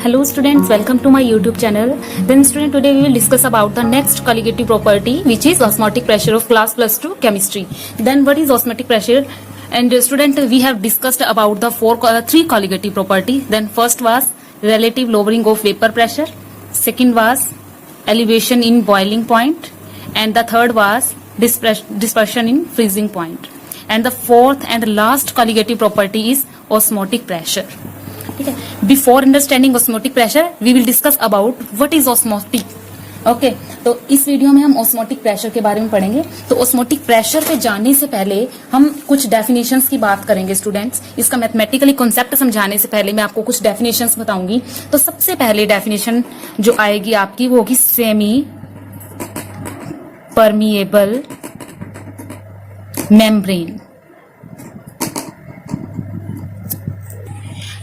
Hello students, welcome to my YouTube channel. Then student, today we will discuss about the next colligative property, which is osmotic pressure of class +2 chemistry. Then what is osmotic pressure? And student, we have discussed about the three colligative property. Then first was relative lowering of vapor pressure, second was elevation in boiling point, and the third was dispersion in freezing point. And the fourth and last colligative property is osmotic pressure. ठीक है, before understanding osmotic pressure we will discuss about what is osmotic. Okay, तो इस video में हम osmotic pressure के बारे में पढ़ेंगे. तो ऑस्मोटिक प्रेशर पे जाने से पहले हम कुछ डेफिनेशंस की बात करेंगे स्टूडेंट्स. इसका मैथमेटिकली कॉन्सेप्ट समझाने से पहले मैं आपको कुछ डेफिनेशंस बताऊंगी. तो सबसे पहले डेफिनेशन जो आएगी आपकी वो होगी सेमी परमिएबल मेम्ब्रेन.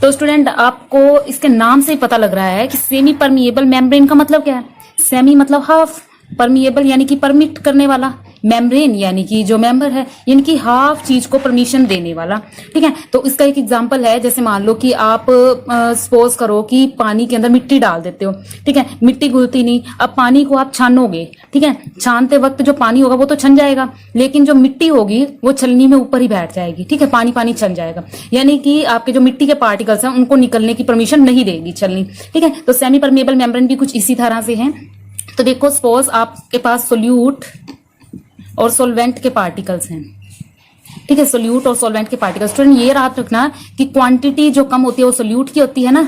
तो स्टूडेंट, आपको इसके नाम से ही पता लग रहा है कि सेमी परमिएबल मेम्ब्रेन का मतलब क्या है. सेमी मतलब हाफ, परमिएबल यानी कि परमिट करने वाला, मेम्ब्रेन यानी कि जो मेंबर है यानी कि हाफ चीज को परमिशन देने वाला. ठीक है, तो इसका एक एग्जांपल है, जैसे मान लो कि आप सपोज करो कि पानी के अंदर मिट्टी डाल देते हो. ठीक है, मिट्टी घुलती नहीं, अब पानी को आप छानोगे. ठीक है, छानते वक्त जो पानी होगा वो तो छन जाएगा, लेकिन जो मिट्टी होगी वो छलनी में ऊपर ही बैठ जाएगी. ठीक है, पानी पानी छन जाएगा, यानी कि आपके जो मिट्टी के पार्टिकल्स हैं उनको निकलने की परमिशन नहीं देगी छलनी. ठीक है, तो सेमी परमिएबल मेम्ब्रेन भी कुछ इसी तरह से है. तो देखो, सपोज आपके पास सोल्यूट और सोलवेंट के पार्टिकल्स हैं. ठीक है, सोल्यूट और सोलवेंट के पार्टिकल्स. स्टूडेंट, ये याद रखना कि क्वांटिटी जो कम होती है वो सोल्यूट की होती है ना,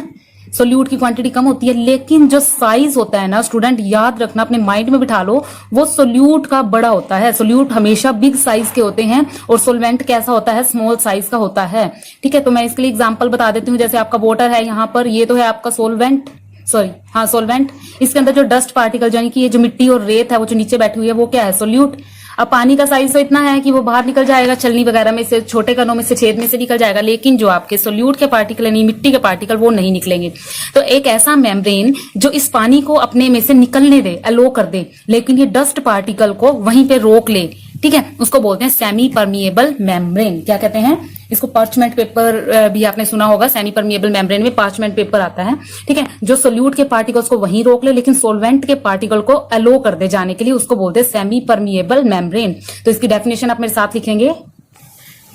सोल्यूट की क्वांटिटी कम होती है, लेकिन जो साइज होता है ना स्टूडेंट, याद रखना, अपने माइंड में बिठा लो, वो सोल्यूट का बड़ा होता है. सोल्यूट हमेशा बिग साइज के होते हैं और सोलवेंट कैसा होता है, स्मॉल साइज का होता है. ठीक है, तो मैं इसके लिए एग्जांपल बता देती हूँ. जैसे आपका वाटर है, यहाँ पर ये तो है आपका सोलवेंट, सोलवेंट. इसके अंदर जो डस्ट पार्टिकल यानी कि ये जो मिट्टी और रेत है वो जो नीचे बैठी हुई है वो क्या है, सोल्यूट. अब पानी का साइज तो इतना है कि वो बाहर निकल जाएगा, छलनी वगैरह में से, छोटे कणों में से, छेद में से निकल जाएगा, लेकिन जो आपके सोल्यूट के पार्टिकल यानी मिट्टी के पार्टिकल वो नहीं निकलेंगे. तो एक ऐसा मेम्ब्रेन जो इस पानी को अपने में से निकलने दे, अलो कर दे, लेकिन ये डस्ट पार्टिकल को वहीं पे रोक ले. ठीक है, उसको बोलते हैं सेमी परमिएबल मेम्ब्रेन. क्या कहते हैं इसको? पार्चमेंट पेपर भी आपने सुना होगा. सेमी परमिएबल मेम्ब्रेन में पार्चमेंट पेपर आता है. ठीक है, जो सोल्यूट के पार्टिकल्स को वहीं रोक ले लेकिन सोलवेंट के पार्टिकल को अलो कर दे जाने के लिए, उसको बोलते हैं सेमी परमिएबल मेम्ब्रेन. तो इसकी डेफिनेशन आप मेरे साथ लिखेंगे.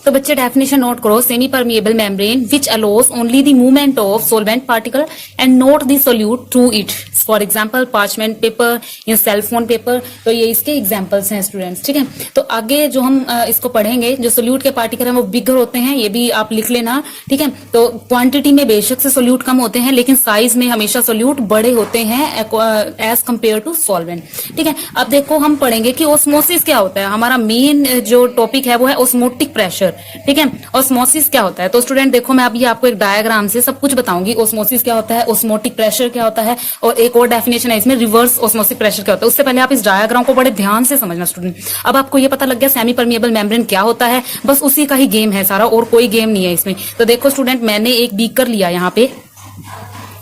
तो बच्चे, डेफिनेशन नोट करो. Semi permeable membrane which allows only the movement of solvent particle and not the solute through it. For example parchment paper या सेलफोन पेपर. तो ये इसके एग्जाम्पल्स हैं स्टूडेंट्स. ठीक है, तो आगे जो हम इसको पढ़ेंगे, जो सोल्यूट के पार्टिकल हैं वो बिगर होते हैं, ये भी आप लिख लेना. ठीक है, तो क्वांटिटी में बेशक से सोल्यूट कम होते हैं, लेकिन साइज में हमेशा सोल्यूट बड़े होते हैं एज कंपेयर टू सॉल्वेंट. ठीक है, अब देखो हम पढ़ेंगे कि ऑस्मोसिस क्या होता है. हमारा मेन जो टॉपिक है वो है ऑस्मोटिक प्रेशर. ठीक है, ऑस्मोसिस क्या होता है. तो स्टूडेंट देखो, मैं अभी आपको एक डायग्राम से सब कुछ बताऊंगी. ऑस्मोसिस क्या होता है, ऑस्मोटिक प्रेशर क्या होता है, और एक और डेफिनेशन है इसमें, रिवर्स ऑस्मोटिक प्रेशर क्या होता है. उससे पहले आप इस डायग्राम को बड़े ध्यान से समझना स्टूडेंट. अब आपको ये पता लग गया सेमी परमिएबल मेम्ब्रेन क्या होता है, बस उसी का ही गेम है सारा, और कोई गेम नहीं है इसमें. तो देखो स्टूडेंट, मैंने एक बीकर लिया यहाँ पे.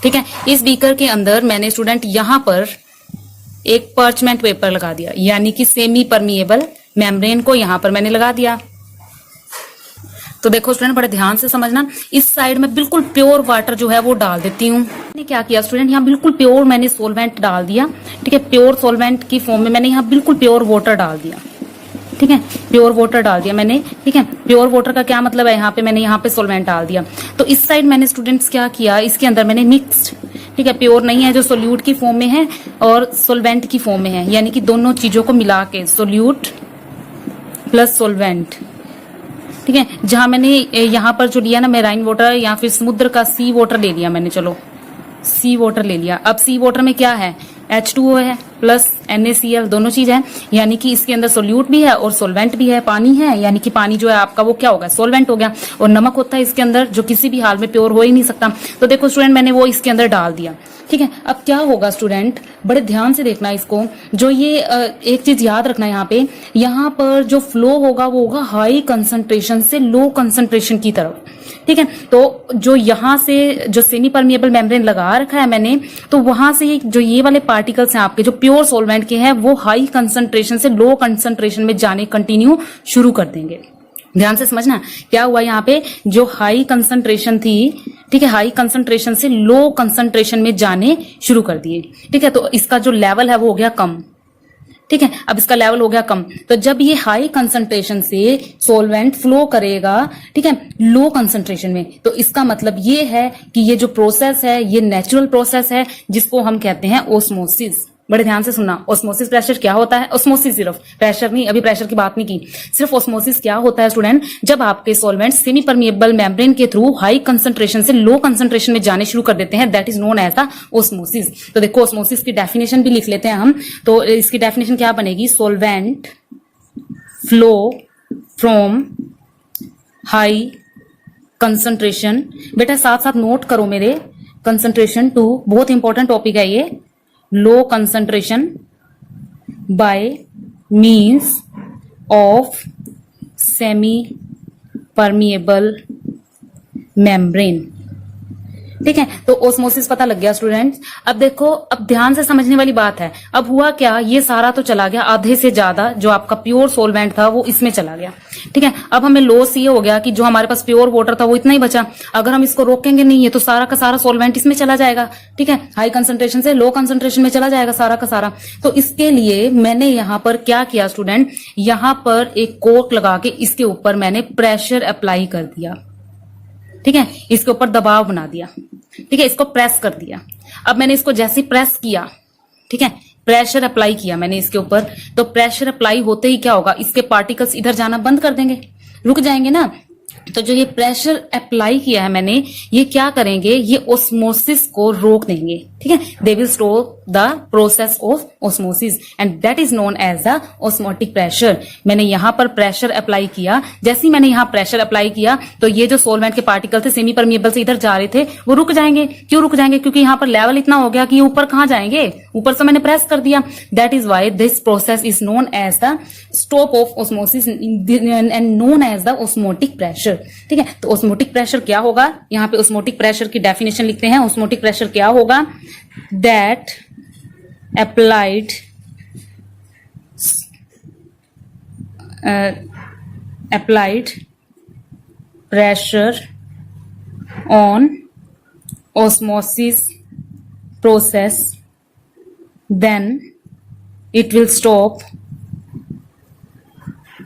ठीक है, इस बीकर के अंदर मैंने स्टूडेंट यहाँ पर एक पार्चमेंट पेपर लगा दिया, यानी कि सेमी परमिएबल मेम्ब्रेन को यहाँ पर मैंने लगा दिया. तो देखो स्टूडेंट, बड़े ध्यान से समझना. इस साइड में बिल्कुल प्योर वाटर जो है वो डाल देती हूँ. मैंने क्या किया स्टूडेंट, यहाँ बिल्कुल प्योर मैंने सोलवेंट डाल दिया. ठीक है, प्योर सोलवेंट की फॉर्म में मैंने यहाँ बिल्कुल प्योर वाटर डाल दिया. ठीक है, प्योर वाटर डाल दिया मैंने. ठीक है, प्योर वाटर का क्या मतलब है, यहाँ पे मैंने यहाँ पे सोलवेंट डाल दिया. तो इस साइड मैंने स्टूडेंट्स क्या किया, इसके अंदर मैंने मिक्स्ड. ठीक है, प्योर नहीं है जो सोल्यूट की फॉर्म में है और सोलवेंट की फॉर्म में है, यानी कि दोनों चीजों को मिला के सोल्यूट प्लस सोलवेंट. ठीक है, जहां मैंने यहाँ पर जो लिया ना मेराइन वाटर या फिर समुद्र का सी वाटर ले लिया मैंने, चलो सी वाटर ले लिया. अब सी वाटर में क्या है, H2O है प्लस NaCl, दोनों चीज है, यानी कि इसके अंदर सोल्यूट भी है और सोलवेंट भी है, पानी है, यानी कि पानी जो है आपका वो क्या होगा, सोलवेंट हो गया. और नमक होता है इसके अंदर जो किसी भी हाल में प्योर हो ही नहीं सकता. तो देखो स्टूडेंट, मैंने वो इसके अंदर डाल दिया. ठीक है, अब क्या होगा स्टूडेंट, बड़े ध्यान से देखना इसको. जो ये एक चीज याद रखना, यहाँ पर जो फ्लो होगा वो होगा हाई कंसंट्रेशन से लो कंसंट्रेशन की तरफ. ठीक है, तो जो यहाँ से जो सेमी परमिएबल मेम्ब्रेन लगा रखा है मैंने, तो वहां से जो ये वाले पार्टिकल्स हैं आपके जो प्योर सोलवेंट के हैं वो हाई कंसंट्रेशन से लो कंसंट्रेशन में जाने कंटिन्यू शुरू कर देंगे. ध्यान से समझना क्या हुआ. यहाँ पे जो हाई कंसंट्रेशन थी, ठीक है, हाई कंसंट्रेशन से लो कंसंट्रेशन में जाने शुरू कर दिए। ठीक है, तो इसका जो लेवल है वो हो गया कम। ठीक है, अब इसका लेवल हो गया कम। तो जब ये हाई कंसंट्रेशन से सॉल्वेंट फ्लो करेगा, ठीक है, लो कंसंट्रेशन में, तो इसका मतलब ये है कि ये जो प्रोसेस है ये नेचुरल प्रोसेस है जिसको हम कहते हैं ओस्मोसिस। बड़े ध्यान से सुनना, ओस्मोसिस प्रेशर क्या होता है। ओस्मोसिस सिर्फ, प्रेशर नहीं, अभी प्रेशर की बात नहीं की, सिर्फ ओस्मोसिस क्या होता है स्टूडेंट, जब आपके सॉल्वेंट सेमी परमिएबल मेम्ब्रेन के थ्रू हाई कंसंट्रेशन से लो कंसंट्रेशन में जाने शुरू कर देते हैं, that is known as the osmosis. तो देखो ओस्मोसिस की डेफिनेशन भी लिख लेते हैं हम। तो इसकी डेफिनेशन क्या बनेगी, solvent flow from high concentration, बेटा साथ साथ नोट करो मेरे, कंसंट्रेशन टू, बहुत इंपॉर्टेंट टॉपिक है ये, low concentration by means of semi permeable membrane। ठीक है, तो ओस्मोसिस पता लग गया स्टूडेंट्स। अब देखो, अब ध्यान से समझने वाली बात है, अब हुआ क्या, ये सारा तो चला गया, आधे से ज्यादा जो आपका प्योर सोलवेंट था वो इसमें चला गया। ठीक है, अब हमें लॉस ये हो गया कि जो हमारे पास प्योर वाटर था वो इतना ही बचा। अगर हम इसको रोकेंगे नहीं है तो सारा का सारा सोलवेंट इसमें चला जाएगा। ठीक है, हाई कंसंट्रेशन से लो कंसंट्रेशन में चला जाएगा सारा का सारा। तो इसके लिए मैंने यहां पर क्या किया स्टूडेंट, यहां पर एक कोक लगा के इसके ऊपर मैंने प्रेशर अप्लाई कर दिया। ठीक है, इसके ऊपर दबाव बना दिया। ठीक है, इसको प्रेस कर दिया। अब मैंने इसको जैसे प्रेस किया, ठीक है, प्रेशर अप्लाई किया मैंने इसके ऊपर, तो प्रेशर अप्लाई होते ही क्या होगा, इसके पार्टिकल्स इधर जाना बंद कर देंगे, रुक जाएंगे ना। तो जो ये प्रेशर अप्लाई किया है मैंने, ये क्या करेंगे, ये ओस्मोसिस को रोक देंगे। ठीक है, they will stop the process of osmosis and that is known as the osmotic pressure. मैंने यहां पर प्रेशर अप्लाई किया, जैसे ही मैंने यहां प्रेशर अप्लाई किया तो ये जो सोलवेंट के पार्टिकल थे सेमी परमिएबल से इधर जा रहे थे वो रुक जाएंगे। क्यों रुक जाएंगे, क्योंकि यहां पर लेवल इतना हो गया कि ये ऊपर कहां जाएंगे, ऊपर से मैंने प्रेस कर दिया। That is why this process is known as the stop of osmosis and known as the osmotic pressure. ठीक है, तो ओस्मोटिक प्रेशर क्या होगा, यहां पे ओस्मोटिक प्रेशर की डेफिनेशन लिखते हैं। ओस्मोटिक प्रेशर क्या होगा, that applied pressure on osmosis process, then it will stop,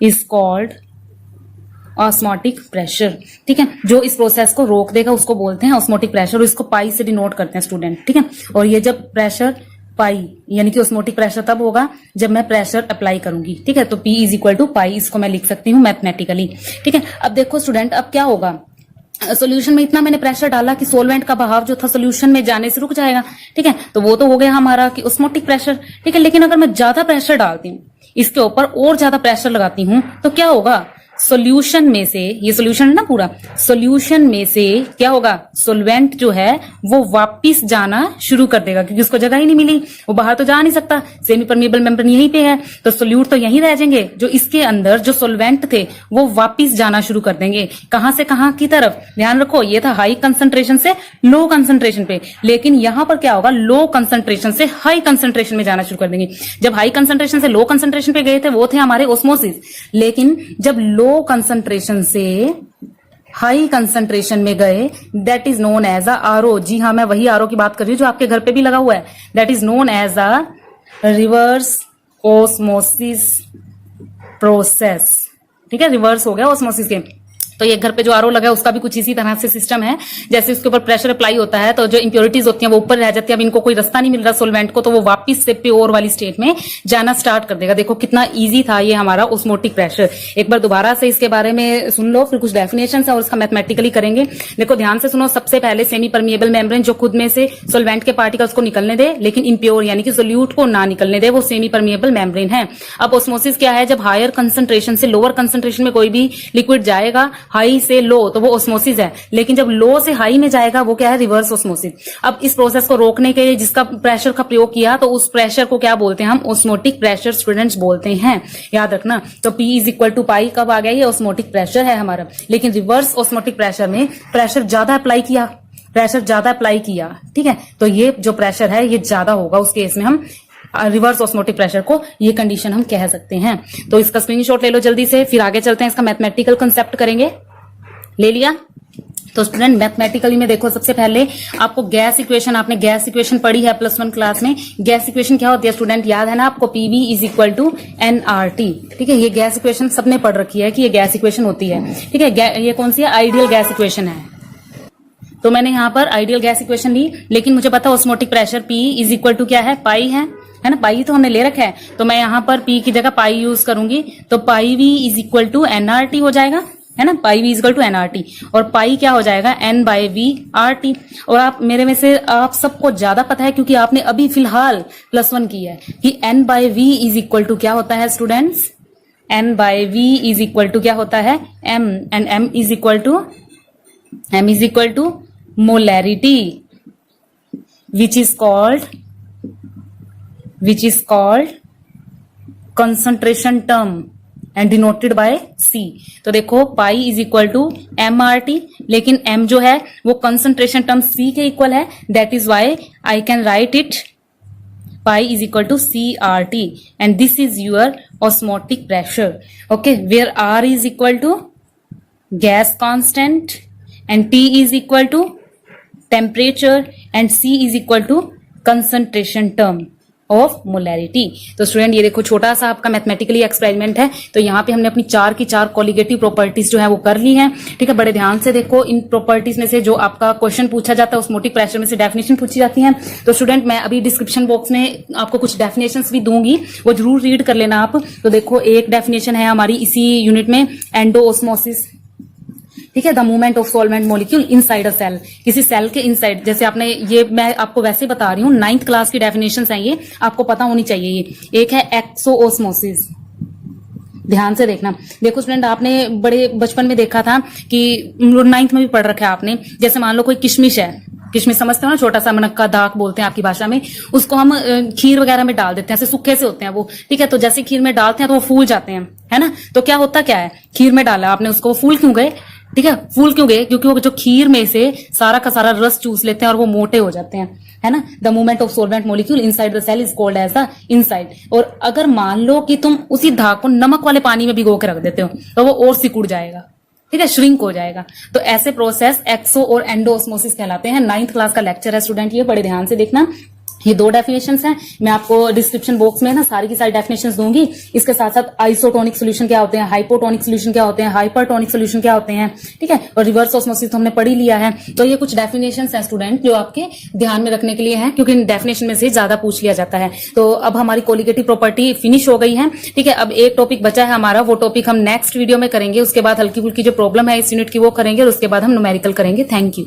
is called osmotic pressure. ठीक है, जो इस प्रोसेस को रोक देगा उसको बोलते हैं ऑस्मोटिक प्रेशर, और इसको पाई से डिनोट करते हैं स्टूडेंट। ठीक है, और ये जब प्रेशर पाई यानी कि ऑस्मोटिक प्रेशर तब होगा जब मैं प्रेशर अप्लाई करूंगी। ठीक है, तो P इज इक्वल टू पाई, इसको मैं लिख सकती हूँ मैथमेटिकली। ठीक है, अब देखो स्टूडेंट, अब क्या होगा, सोल्यूशन में इतना मैंने प्रेशर डाला कि सोलवेंट का बहाव जो था सोल्यूशन में जाने से रुक जाएगा। ठीक है, तो वो तो हो गया हमारा कि ऑस्मोटिक प्रेशर। ठीक है, लेकिन अगर मैं ज्यादा प्रेशर डालती हूँ इसके ऊपर और ज्यादा प्रेशर लगाती हूँ तो क्या होगा, सॉल्यूशन में से, ये सॉल्यूशन है ना पूरा, सॉल्यूशन में से क्या होगा, सोलवेंट जो है वो वापिस जाना शुरू कर देगा क्योंकि उसको जगह ही नहीं मिली, वो बाहर तो जा नहीं सकता, सेमी परमिएबल मेम्ब्रेन यहीं पे है, तो सोल्यूट तो यहीं रह जाएंगे। जो इसके अंदर जो सोलवेंट थे वो वापिस जाना शुरू कर देंगे। कहां से कहां की तरफ, ध्यान रखो, ये था हाई कंसंट्रेशन से लो कंसंट्रेशन पे, लेकिन यहां पर क्या होगा, लो कंसंट्रेशन से हाई कंसंट्रेशन में जाना शुरू कर देंगे। जब हाई कंसंट्रेशन से लो कंसंट्रेशन पे गए थे वो थे हमारे ओस्मोसिस, लेकिन जब लो कंसंट्रेशन से हाई कंसंट्रेशन में गए that is known as a RO. जी हाँ, मैं वही आरओ की बात कर रही हूँ जो आपके घर पे भी लगा हुआ है। That is known as a reverse osmosis process. ठीक है, रिवर्स हो गया ओस्मोसिस के। तो ये घर पे जो आरओ लगा है उसका भी कुछ इसी तरह से सिस्टम है, जैसे उसके ऊपर प्रेशर अप्लाई होता है तो जो इंप्योरिटीज होती हैं वो ऊपर रह जाती है। अब इनको कोई रास्ता नहीं मिल रहा सोलवेंट को, तो वो वापस से प्योर वाली स्टेट में जाना स्टार्ट कर देगा। देखो कितना इजी था ये हमारा ऑस्मोटिक प्रेशर। एक बार दोबारा से इसके बारे में सुन लो, फिर कुछ डेफिनेशन है और उसका मैथमेटिकली करेंगे। देखो ध्यान से सुनो, सबसे पहले सेमी परमिएबल मेम्ब्रेन जो खुद में से सोलवेंट के पार्टिकल्स को निकलने दे लेकिन इम्प्योर यानी कि सोल्यूट को ना निकलने दे, वो सेमी परमिएबल मेम्ब्रेन है। अब ऑस्मोसिस क्या है, जब हायर कंसंट्रेशन से लोअर कंसंट्रेशन में कोई भी लिक्विड जाएगा, हाई से लो, तो वो ऑस्मोसिस है, लेकिन जब लो से हाई में जाएगा वो क्या है, रिवर्स ऑस्मोसिस। अब इस प्रोसेस को रोकने के लिए जिसका प्रेशर का प्रयोग किया तो उस प्रेशर को क्या बोलते हैं हम, ऑस्मोटिक प्रेशर स्टूडेंट्स बोलते हैं, याद रखना। तो P इज इक्वल टू पाई कब आ गया, ये ऑस्मोटिक प्रेशर है हमारा। लेकिन रिवर्स ऑस्मोटिक प्रेशर में प्रेशर ज्यादा अप्लाई किया, ठीक है, तो ये जो प्रेशर है ये ज्यादा होगा, उस केस में हम रिवर्स ऑस्मोटिक प्रेशर को ये कंडीशन हम कह सकते हैं। तो इसका स्क्रीनशॉट ले लो जल्दी से, फिर आगे चलते हैं, इसका मैथमेटिकल कंसेप्ट करेंगे। ले लिया, तो स्टूडेंट मैथमेटिकली में देखो, सबसे पहले आपको गैस इक्वेशन, आपने गैस इक्वेशन पढ़ी है +1 क्लास में। गैस इक्वेशन क्या होती है स्टूडेंट, याद है ना आपको, PV is equal to nRT। ठीक है, ये गैस इक्वेशन सबने पढ़ रखी है कि ये गैस इक्वेशन होती है। ठीक है, ये कौन सी है, आइडियल गैस इक्वेशन है। तो मैंने यहाँ पर आइडियल गैस इक्वेशन ली, लेकिन मुझे पता osmotic pressure P is equal to क्या है, पाई है ना, पाई तो हमने ले रखा है। तो मैं यहाँ पर P की जगह पाई यूज करूंगी, तो pi V is equal to nRT हो जाएगा, है ना। Pi V is equal to nRT, और पाई क्या हो जाएगा, N/V/RT। और आप मेरे में से आप सबको ज्यादा पता है, क्योंकि आपने अभी फिलहाल +1 की है, कि N/V इज इक्वल टू क्या होता है students, N/V is equal to क्या होता है, M, and M is equal to molarity, which is called concentration term and denoted by C। तो देखो pi is equal to mRT, लेकिन M जो है वो कंसंट्रेशन टर्म C के इक्वल है, that is why I can write it pi is equal to CRT, and this is your osmotic pressure. Okay, where R is equal to gas constant, and T is equal to temperature, and C is equal to concentration term of molarity। तो student ये देखो, छोटा सा आपका mathematically experiment है। तो यहाँ पे हमने अपनी 4 की 4 कोलिगेटिव प्रॉपर्टीज जो है वो कर ली हैं। ठीक है, बड़े ध्यान से देखो, इन प्रॉपर्टीज में से जो आपका क्वेश्चन पूछा जाता है ऑस्मोटिक प्रेशर में से डेफिनेशन पूछी जाती है। तो स्टूडेंट मैं अभी डिस्क्रिप्शन बॉक्स में आपको कुछ डेफिनेशंस भी दूंगी, वो जरूर रीड कर लेना आप। तो देखो, एक डेफिनेशन है हमारी इसी यूनिट में, एंडोऑस्मोसिस। ठीक है, the movement of solvent molecule inside a cell, किसी सेल के इनसाइड। जैसे आपने ये, मैं आपको वैसे बता रही हूँ, 9th क्लास की डेफिनेशंस हैं ये, आपको पता होनी चाहिए। ये एक है एक्सोऑस्मोसिस, ध्यान से देखना। देखो स्टूडेंट, आपने बड़े बचपन में देखा था कि 9th में भी पढ़ रखा है आपने। जैसे मान लो कोई किशमिश है, किशमिश समझते हो ना, छोटा सा मनक्का दाक बोलते हैं आपकी भाषा में, उसको हम खीर वगैरह में डाल देते हैं, ऐसे सूखे से होते हैं वो। ठीक है, तो जैसे खीर में डालते हैं तो वो फूल जाते हैं, है ना। तो क्या होता क्या है, खीर में डाला आपने उसको, वो फूल क्यों गए, ठीक है, फूल क्यों गए, क्योंकि वो जो खीर में से सारा का सारा रस चूस लेते हैं और वो मोटे हो जाते हैं, है ना। The movement of solvent molecule inside the cell is called as the inside. और अगर मान लो कि तुम उसी धाग को नमक वाले पानी में भिगो के रख देते हो, तो वो और सिकुड़ जाएगा, ठीक है, श्रिंक हो जाएगा। तो ऐसे प्रोसेस एक्सो और एंडोऑस्मोसिस कहलाते हैं। 9th क्लास का लेक्चर है स्टूडेंट, ये बड़े ध्यान से देखना। ये 2 डेफिनेशंस हैं, मैं आपको डिस्क्रिप्शन बॉक्स में ना सारी की सारी डेफिनेशंस दूंगी। इसके साथ साथ आइसोटोनिक सोल्यूशन क्या होते हैं, हाइपोटोनिक सोल्यूशन क्या होते हैं, हाइपरटोनिक सोल्यूशन क्या होते हैं, ठीक है, और रिवर्स ऑस्मोसिस तो हमने पढ़ ही लिया है। तो ये कुछ डेफिनेशंस हैं स्टूडेंट, जो आपके ध्यान में रखने के लिए हैं, क्योंकि इन डेफिनेशन में से ज्यादा पूछ लिया जाता है। तो अब हमारी कोलिगेटिव प्रॉपर्टी फिनिश हो गई है। ठीक है, अब एक टॉपिक बचा है हमारा, वो टॉपिक हम नेक्स्ट वीडियो में करेंगे। उसके बाद हल्की फुल्की जो प्रॉब्लम है इस यूनिट की वो करेंगे, और उसके बाद हम न्यूमेरिकल करेंगे। Thank you.